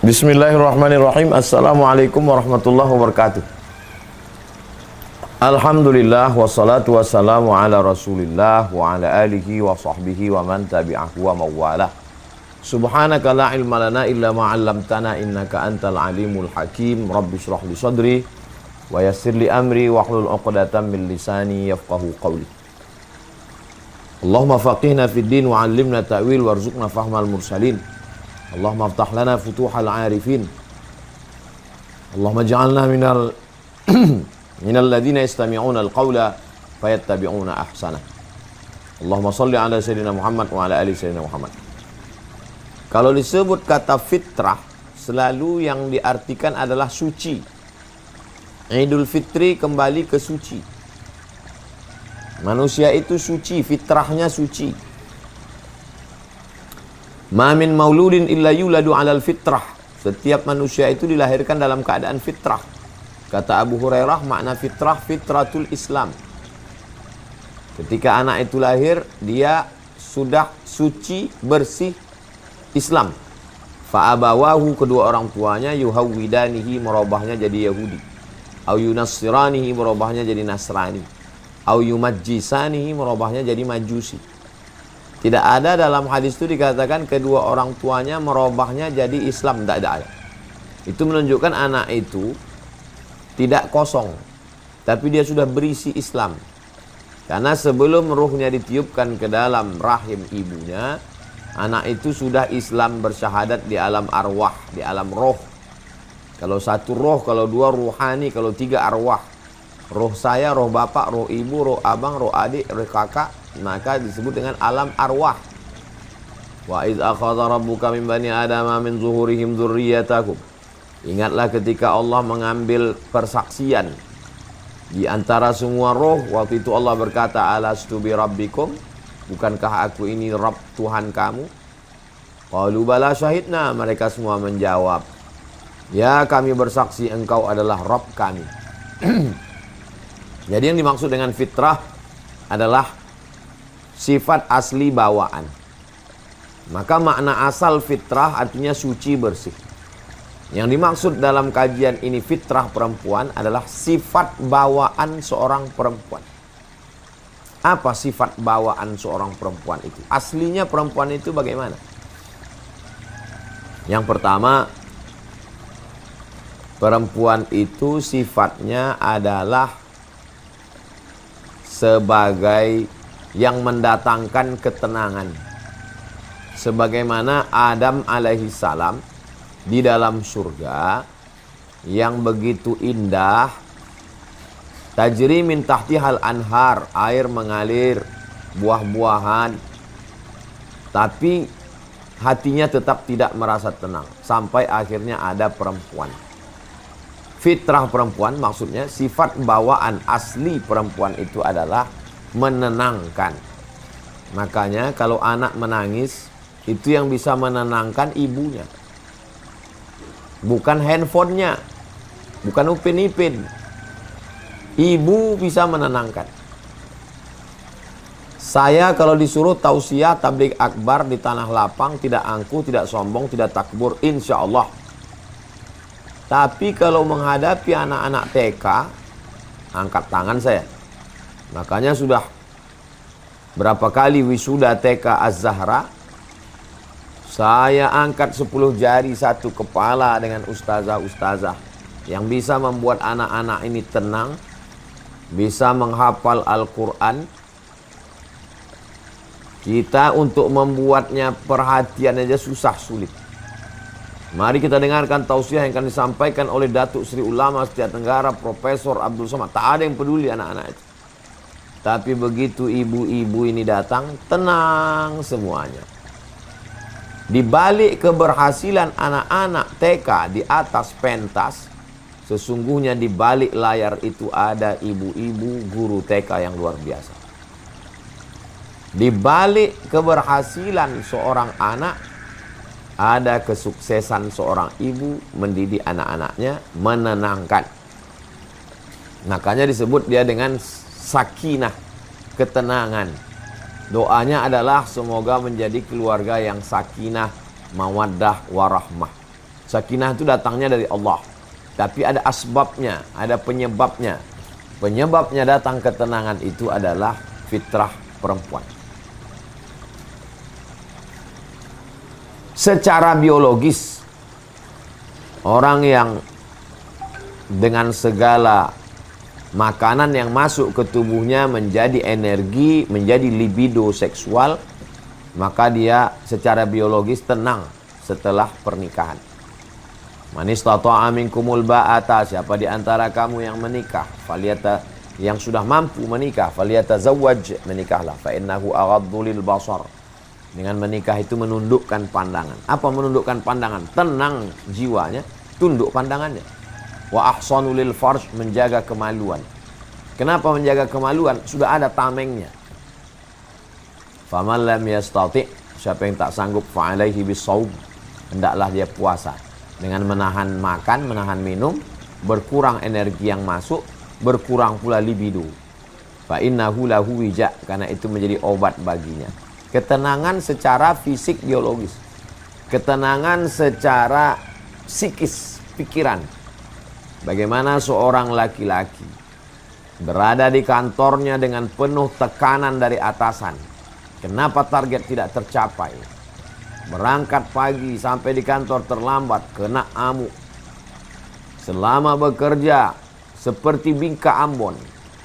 Bismillahirrahmanirrahim. Assalamualaikum warahmatullahi wabarakatuh. Alhamdulillah wassalatu wassalamu ala Rasulillah wa ala alihi wa sahbihi wa man tabi'ahu wa mawalah. Subhanaka la ilma lana illa ma 'allamtana innaka antal alimul hakim. Rabbi shrah li sadri wa yassir li amri wahlul 'uqdatam min lisani yafqahu qawli. Allahumma faqihna fid din wa 'allimna ta'wil warzuqna fahmal mursalin. Allahumma aftah lana futuhal arifin. Allahumma ja'alna minal ladhina yastami'una al-qawla fayattabi'una ahsana. Allahumma salli ala sayyidina Muhammad wa ala ali sayyidina Muhammad. Kalau disebut kata fitrah, selalu yang diartikan adalah suci. Idul Fitri kembali ke suci. Manusia itu suci, fitrahnya suci. Ma min mauludin illa yuladu 'alal fitrah. Setiap manusia itu dilahirkan dalam keadaan fitrah. Kata Abu Hurairah, makna fitrah, fitratul Islam. Ketika anak itu lahir, dia sudah suci, bersih Islam. Fa abawahu, kedua orang tuanya, yuhawwidanihi, merubahnya jadi Yahudi. Au yunassiranihi, merubahnya jadi Nasrani. Au yumajjisanihi, merubahnya jadi Majusi. Tidak ada dalam hadis itu dikatakan kedua orang tuanya merubahnya jadi Islam. Tidak ada. Itu menunjukkan anak itu tidak kosong, tapi dia sudah berisi Islam. Karena sebelum ruhnya ditiupkan ke dalam rahim ibunya, anak itu sudah Islam, bersyahadat di alam arwah, di alam roh. Kalau satu roh, kalau dua ruhani, kalau tiga arwah. Roh saya, roh bapak, roh ibu, roh abang, roh adik, roh kakak, maka disebut dengan alam arwah. Wa idz akhadha rabbuka min bani adama min zuhurihim dzurriyyatahum. Ingatlah ketika Allah mengambil persaksian di antara semua roh. Waktu itu Allah berkata, alastu bi rabbikum, bukankah aku ini Rabb, Tuhan kamu? Qalu bala syahidna, mereka semua menjawab, ya kami bersaksi engkau adalah Rabb kami. Jadi yang dimaksud dengan fitrah adalah sifat asli bawaan. Maka makna asal fitrah artinya suci, bersih. Yang dimaksud dalam kajian ini fitrah perempuan adalah sifat bawaan seorang perempuan. Apa sifat bawaan seorang perempuan itu? Aslinya perempuan itu bagaimana? Yang pertama, perempuan itu sifatnya adalah sebagai yang mendatangkan ketenangan. Sebagaimana Adam alaihissalam di dalam surga yang begitu indah, tajri min tahtihal anhar, air mengalir, buah-buahan, tapi hatinya tetap tidak merasa tenang sampai akhirnya ada perempuan. Fitrah perempuan maksudnya sifat bawaan asli perempuan itu adalah menenangkan. Makanya kalau anak menangis, itu yang bisa menenangkan ibunya, bukan handphonenya, bukan Upin Ipin. Ibu bisa menenangkan. Saya kalau disuruh tausiah tabligh akbar di tanah lapang, tidak angkuh, tidak sombong, tidak takbur, insya Allah. Tapi kalau menghadapi anak-anak TK, angkat tangan saya. Makanya sudah berapa kali wisuda TK Az-Zahra, saya angkat 10 jari satu kepala dengan ustazah-ustazah yang bisa membuat anak-anak ini tenang, bisa menghafal Al-Quran. Kita untuk membuatnya perhatian aja susah, sulit. Mari kita dengarkan tausiah yang akan disampaikan oleh Datuk Sri Ulama Setia Tenggara Profesor Abdul Somad. Tak ada yang peduli anak-anak itu. Tapi begitu ibu-ibu ini datang, tenang semuanya. Di balik keberhasilan anak-anak TK di atas pentas, sesungguhnya di balik layar itu ada ibu-ibu guru TK yang luar biasa. Di balik keberhasilan seorang anak, ada kesuksesan seorang ibu mendidik anak-anaknya, menenangkan. Makanya disebut dia dengan sakinah, ketenangan. Doanya adalah semoga menjadi keluarga yang sakinah, mawaddah, warahmah. Sakinah itu datangnya dari Allah. Tapi ada asbabnya, ada penyebabnya. Penyebabnya datang ketenangan itu adalah fitrah perempuan. Secara biologis, orang yang dengan segala makanan yang masuk ke tubuhnya menjadi energi, menjadi libido seksual, maka dia secara biologis tenang setelah pernikahan. Man istata'a minkumul ba'ata, siapa di antara kamu yang menikah, yang sudah mampu menikah, falyatazawwaj, menikahlah, fa innahu aghaddu lil basar. Dengan menikah itu menundukkan pandangan. Apa menundukkan pandangan? Tenang jiwanya, tunduk pandangannya. Wa ahsanu lil farj, menjaga kemaluan. Kenapa menjaga kemaluan? Sudah ada tamengnya. Faman lam yastati', siapa yang tak sanggup, fa alaihi bisawm, hendaklah dia puasa. Dengan menahan makan, menahan minum, berkurang energi yang masuk, berkurang pula libido. Fa innahu lahu wija, karena itu menjadi obat baginya. Ketenangan secara fisik biologis, ketenangan secara psikis, pikiran. Bagaimana seorang laki-laki berada di kantornya dengan penuh tekanan dari atasan. Kenapa target tidak tercapai? Berangkat pagi sampai di kantor terlambat, kena amuk. Selama bekerja seperti bingka Ambon,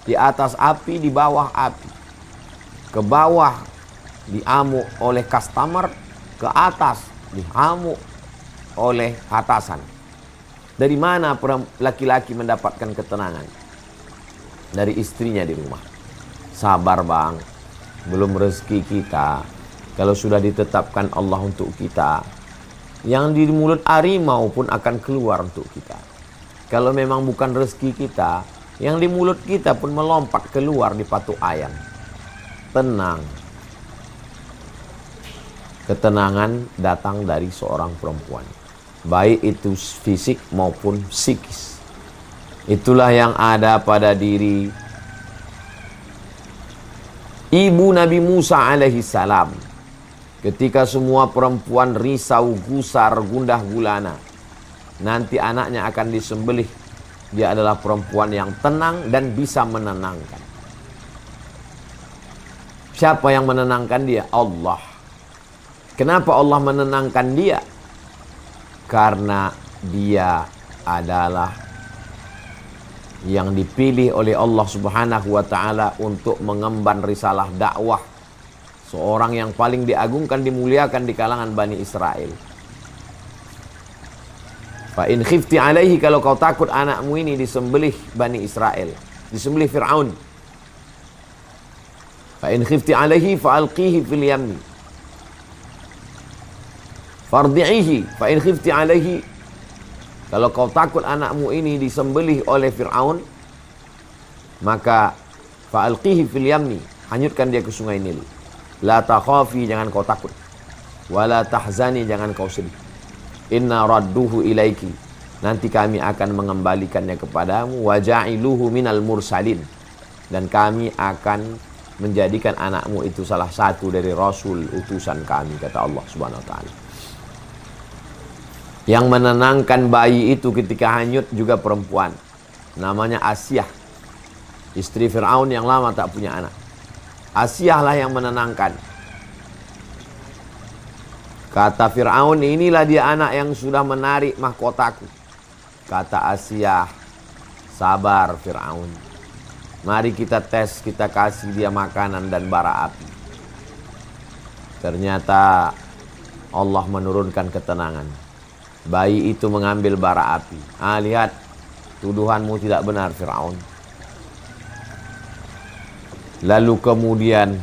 di atas api, di bawah api. Ke bawah diamuk oleh customer, ke atas diamuk oleh atasan. Dari mana laki-laki mendapatkan ketenangan? Dari istrinya di rumah. Sabar bang, belum rezeki kita. Kalau sudah ditetapkan Allah untuk kita, yang di mulut harimau pun akan keluar untuk kita. Kalau memang bukan rezeki kita, yang di mulut kita pun melompat keluar di patuk ayam. Tenang. Ketenangan datang dari seorang perempuan, baik itu fisik maupun psikis. Itulah yang ada pada diri ibu Nabi Musa alaihi salam. Ketika semua perempuan risau, gusar, gundah gulana, nanti anaknya akan disembelih. Dia adalah perempuan yang tenang dan bisa menenangkan. Siapa yang menenangkan dia? Allah. Kenapa Allah menenangkan dia? Karena dia adalah yang dipilih oleh Allah Subhanahu wa ta'ala untuk mengemban risalah dakwah. Seorang yang paling diagungkan, dimuliakan di kalangan Bani Israel. Fa in khifti alaihi, kalau kau takut anakmu ini disembelih Bani Israel, disembelih Fir'aun. Fa in khifti alaihi fa alqihi fil yammi. Fardi'ihi fa in khifti alaihi, kalau kau takut anakmu ini disembelih oleh Fir'aun, maka fa'alqihi fil yammi, hanyutkan dia ke sungai Nil. La takhafi, jangan kau takut. Wala tahzani, jangan kau sedih. Inna radduhu ilaiki, nanti kami akan mengembalikannya kepadamu. Wa ja'iluhu minal mursalin, dan kami akan menjadikan anakmu itu salah satu dari rasul utusan kami, kata Allah Subhanahu wa ta'ala. Yang menenangkan bayi itu ketika hanyut juga perempuan. Namanya Asyah. Istri Fir'aun yang lama tak punya anak. Asyah lah yang menenangkan. Kata Fir'aun, inilah dia anak yang sudah menarik mahkotaku. Kata Asyah, sabar Fir'aun. Mari kita tes, kita kasih dia makanan dan bara api. Ternyata Allah menurunkan ketenangan. Bayi itu mengambil bara api. Lihat, tuduhanmu tidak benar Fir'aun. Lalu kemudian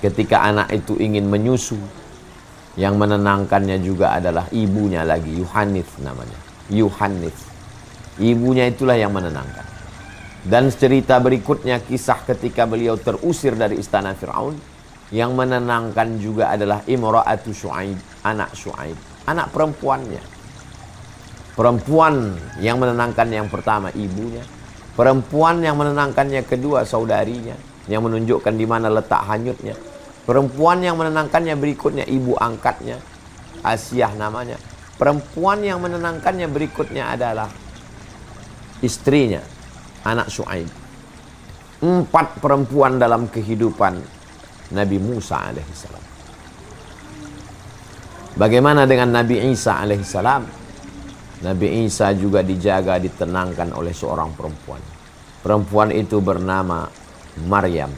ketika anak itu ingin menyusu, yang menenangkannya juga adalah ibunya lagi, Yuhanith namanya. Yuhanith. Ibunya itulah yang menenangkan. Dan cerita berikutnya, kisah ketika beliau terusir dari istana Fir'aun, yang menenangkan juga adalah Imra'atu Syu'aib, anak Syu'aib. Anak perempuannya. Perempuan yang menenangkan yang pertama ibunya. Perempuan yang menenangkannya kedua saudarinya. yang menunjukkan di mana letak hanyutnya. Perempuan yang menenangkannya berikutnya ibu angkatnya, Asiyah namanya. Perempuan yang menenangkannya berikutnya adalah istrinya, anak Syuaib. 4 perempuan dalam kehidupan Nabi Musa alaihissalam. Bagaimana dengan Nabi Isa alaihissalam? Nabi Isa juga dijaga, ditenangkan oleh seorang perempuan. Perempuan itu bernama Maryam.